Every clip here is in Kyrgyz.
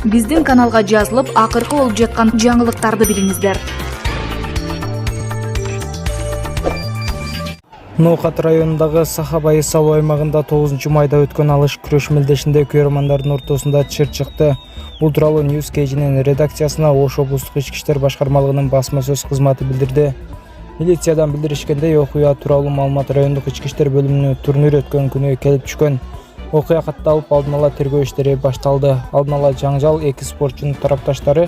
Биздин каналга жазылып, акыркы болуп жаткан жаңылыктарды билиңиздер. Ноокат районундагы Сахабай салуу аймагында 9-майда өткөн алыш күрөш мелдешинде көрөрмандардын ортосунда чыр чыкты. Бул тууралуу News Kg-нин редакциясына Ош облустук ички иштер башкармалыгынын басма сөз кызматы билдирди. Милициядан билдиришкендей, окуя тууралуу маалымат райондук ички иштер бөлүмүнө турнир өткөн күнү келип түшкөн. Окуя катталып, алдын ала тергөө иштери башталды. Алдын ала жаңжал эки спортчунун тарапташтары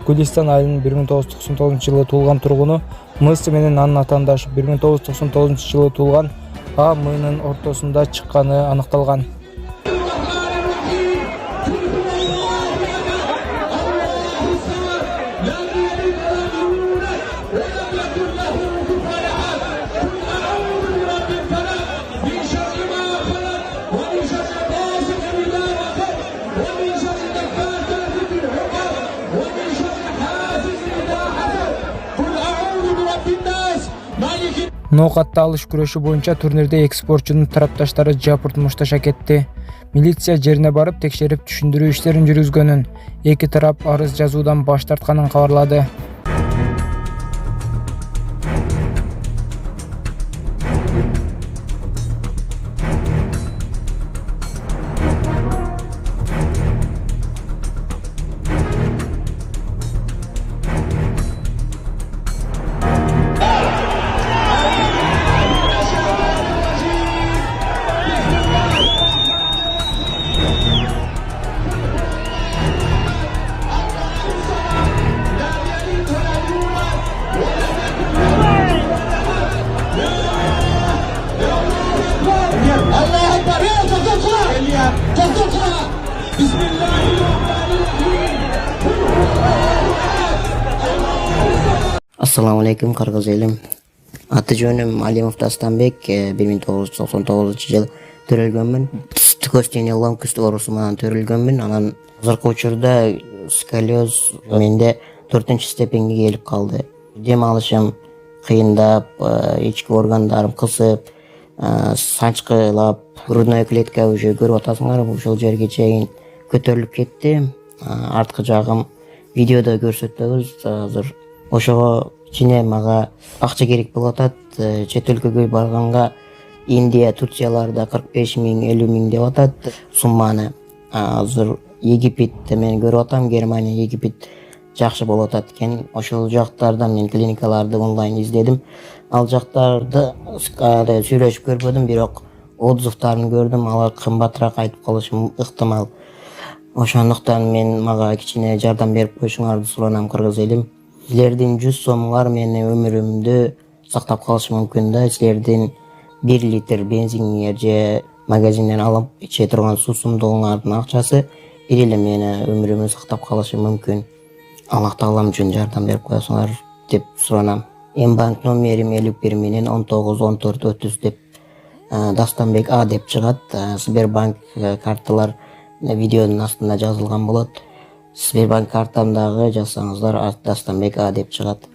Гүлистан айылынын 1999-жылы туулган тургуну Мысы менен анын атаандашы 1999-жылы туулган А.Мынын ортосунда чыкканы аныкталган. Ноокатта алыш күрөшү боюнча турнирде эки спортчунун тарапташтары жапырт мушташа кетти. Милиция жерине барып текшерип түшүндүрүү иштерин жүргүзгөнүн, эки тарап арыз жазуудан баш тартканын кабарлады. Assalamu alaikum Kırgız elim. Аты жөнүм Алимов Дастанбек, 1999-жылы төрөлгөнмүн. Тükөстене ломкост оорусу менен төрөлгөнмүн. Анан азыркы учурда сколиоз менде 4-степенге келип калды. Дем алышым кыйындап, ички органдарым кысып, санчкылап, грудная клетка уже көрүп атасыңар, ушул жерге чейин көтөрүлүп кетти. Арткы жагым видеодо көрсөтөбүз. Азыр ошого кичине мага акча керек болуп атат. Чет өлкөгө барганга Индия, Турцияларда 45 миң, 50 миң деп атат сумманы. Азыр Египетте мен көрүп атам, Германия, Египет жакшы болуп атат экен. Ошол жактардан мен клиникаларды онлайн издедим. Ал жактарды сүйлөшүп көрбөдүм, бирок отзывдарын көрдүм. Алар кымбатыраак айтып калышы ыктымал. Ошондуктан мага кичине жардам берип коюшуңарды суранам, кыргыз элим. Силердин 100 сомуңар менин өмүрүмдү сактап калышы мүмкүн да. Силердин 1 литр бензиниңер же магазинден алып иче турган суу сумдугуңардын акчасы бир эле менин өмүрүмдү сактап калышы мүмкүн. Аллах таалам үчүн жардам берип коесуңар деп суранам. Банк номерим 51 менен 191430 деп Дастанбек А деп чыгат. Сбербанк карталар видеонун астында жазылган болот. Сбербанк картамдагы жазсаңыздар Дастанбек А деп чыгат.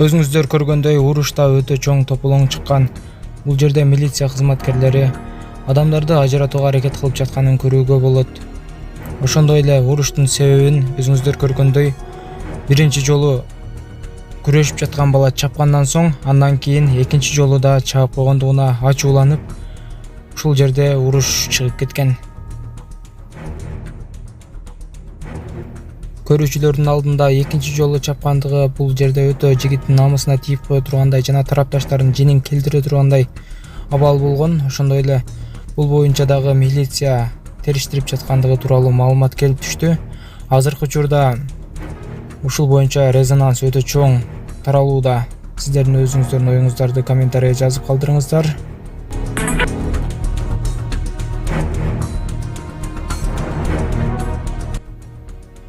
Өзүңүздөр көргөндөй урушта өтө чоң тополоң чыккан. Бул жерде милиция кызматкерлери адамдарды ажыратууга аракет кылып жатканын көрүүгө болот. Ошондой эле уруштун себебин өзүңүздөр көргөндөй биринчи жолу күрөшүп жаткан бала чапкандан соң, андан кийин экинчи жолу да чаап койгондугуна ачууланып, ушул жерде уруш чыгып кеткен. Көрүүчүлөрдүн алдында экинчи жолу чапкандыгы бул жерде өтө жигиттин намысына тийип кое тургандай жана тарапташтарын женин келтире тургандай абал болгон. Ошондой эле бул боюнча дагы милиция териштирип жаткандыгы тууралуу маалымат келип түштү. Азыркы учурда Ушул боюнча резонанс өтө чоң таралууда. Сиздердин өзүңүздөрдүн оюңуздарды комментарийге жазып калдырыңыздар.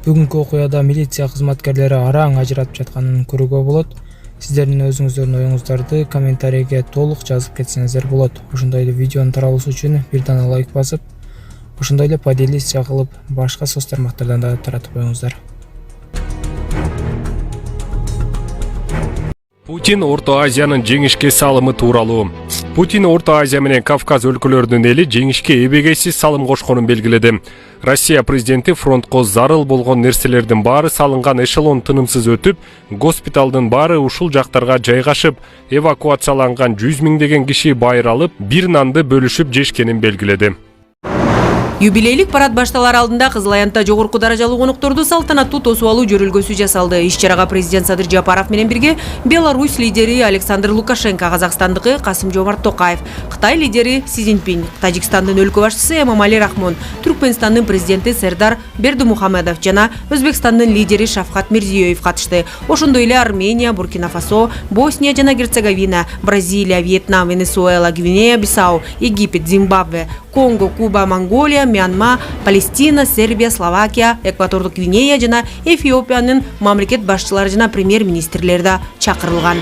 Бүгүнкү окуяда милиция кызматкерлери араң ажыратып жатканын көрүүгө болот. Сиздердин өзүңүздөрдүн оюңуздарды комментарийге толук жазып кетсеңиздер болот. Ошондой эле видеонун таралуусу үчүн бир дана лайк басып, ошондой эле поделиться кылып, башка соц тармактардан да таратып коюңуздар. Путин Орто Азиянын жеңишке салымы тууралуу. Путин Орто Азия менен Кавказ өлкөлөрүнүн эли жеңишке эбегейсиз салым кошконун белгиледи. Россия президенти фронтко зарыл болгон нерселердин баары салынган эшелон тынымсыз өтүп, госпиталдын баары ушул жактарга жайгашып, эвакуацияланган 100 миңдеген киши байыр алып, бир нанды бөлүшүп жешкенин белгиледи. Юбилейлик парад башталар алдында Кызыл Аянтта жогорку даражалуу конокторду салтанаттуу тосуп алуу жөрөлгөсү жасалды. Иш-чарага президент Садыр Жапаров менен бирге Беларусь лидери Александр Лукашенко, Казакстандыкы Касым-Жомарт Токаев, Кытай лидери Си Цзиньпин, Тажикстандын өлкө башчысы Эмомали Рахмон, Түркмөнстандын президенти Сердар Бердимухамедов жана Өзбекстандын лидери Шавкат Мирзиёев катышты. Ошондой эле Армения, Буркина-Фасо, Босния жана Герцеговина, Бразилия, Вьетнам, Венесуэла, Гвинея-Бисау, Египет, Зимбабве, Конго, Куба, Монголия, Мьянма, Палестина, Сербия, Словакия, Экватордук Гвинея жана Эфиопиянын мамлекет башчылары жана премьер-министрлери да чакырылган.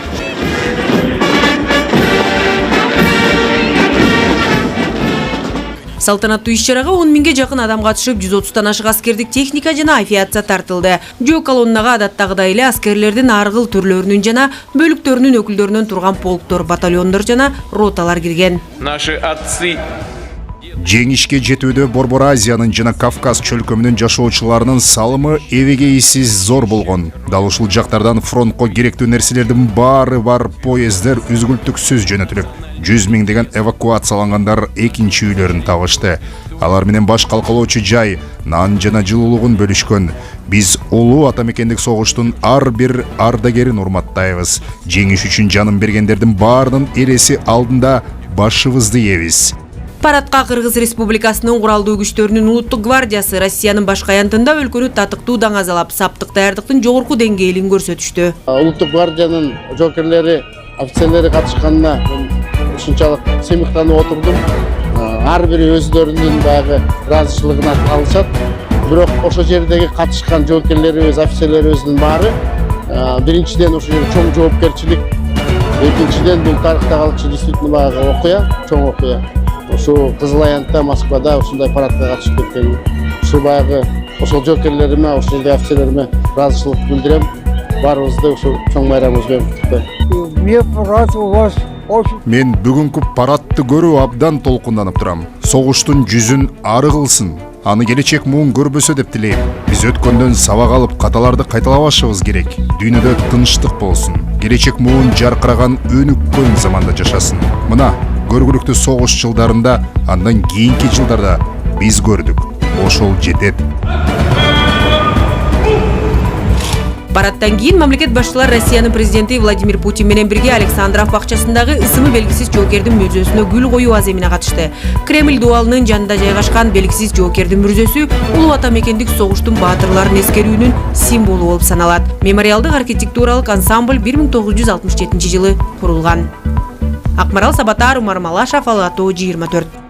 Салтанаттуу иш-чарага 10 миңге жакын адам катышып, 130тан ашык аскердик техника жана авиация тартылды. Жөө колоннага адаттагыдай эле аскерлердин ар кыл түрлөрүнүн жана бөлүктөрүнүн өкүлдөрүнөн турган полктор, батальондор жана роталар кирген. Наши отцы Жеңишке жетүүдө Борбор Азиянын жана Кавказ чөлкөмүнүн жашоочуларынын салымы эбегейсиз зор болгон. Дал ушул жактардан фронтко керектүү нерселердин баары бар поезддер үзгүлтүксүз жөнөтүлүп, 100 миңдеген эвакуациялангандар экинчи үйлөрүн табышты. Алар менен баш калкалоочу жай, нан жана жылуулугун бөлүшкөн. Биз улуу ата мекендик согуштун ар бир ардагерин урматтайбыз. Жеңиш үчүн жанын бергендердин баарынын эреси алдында башыбызды ийебиз. Парадка Кыргыз Республикасынын куралдуу күчтөрүнүн улуттук гвардиясы Россиянын башка аянтында өлкөнү татыктуу даңазалап, саптык даярдыктын жогорку деңгээлин көрсөтүштү. Улуттук гвардиянын жокерлери, офицерлери катышканына ушунчалык сыймыктанып отурдум. Ар бири өздөрүнүн баягы ыраазычылыгын алышат. Бирок ошо жердеги катышкан жокерлерибиз, офицерлерибиздин баары биринчиден ошо жер чоң жоопкерчилик, экинчиден бул тарыхта калчу действительно баягы окуя, чоң окуя. Ушу Кызыл Аянтта, Москвада ушундай парадка катышып кеткен. Ушу баягы ошол жокерлериме, ошол жердеги офицерлериме ыраазычылык билдирем. Баарыбызды ушу чоң майрамыбыз менен куттуктайм. Мен бүгүнкү парадты көрүү абдан толкунданып турам. Согуштун жүзүн ары кылсын. Аны келечек муун көрбөсө деп тилейм. Биз өткөндөн сабак алып, каталарды кайталабашыбыз керек. Дүйнөдө тынчтык болсун. Келечек муун жаркыраган өнүккөн заманда жашасын. Мына көргүлүктүү согуш жылдарында, андан кийинки жылдарда биз көрдүк. Ошол жетет. Парадтан кийин мамлекет башчылары Россиянын президенти Владимир Путин менен бирге Александров бакчасындагы ысымы белгисиз жоокердин мүрзөсүнө гүл коюу аземине катышты. Кремль дубалынын жанында жайгашкан белгисиз жоокердин мүрзөсү улуу ата мекендик согуштун баатырларын эскерүүнүн символу болуп саналат. Мемориалдык архитектуралык ансамбль 1967 жылы курулган. Акмарал Сабатар, Умар Малашев, Ала Тоо 24.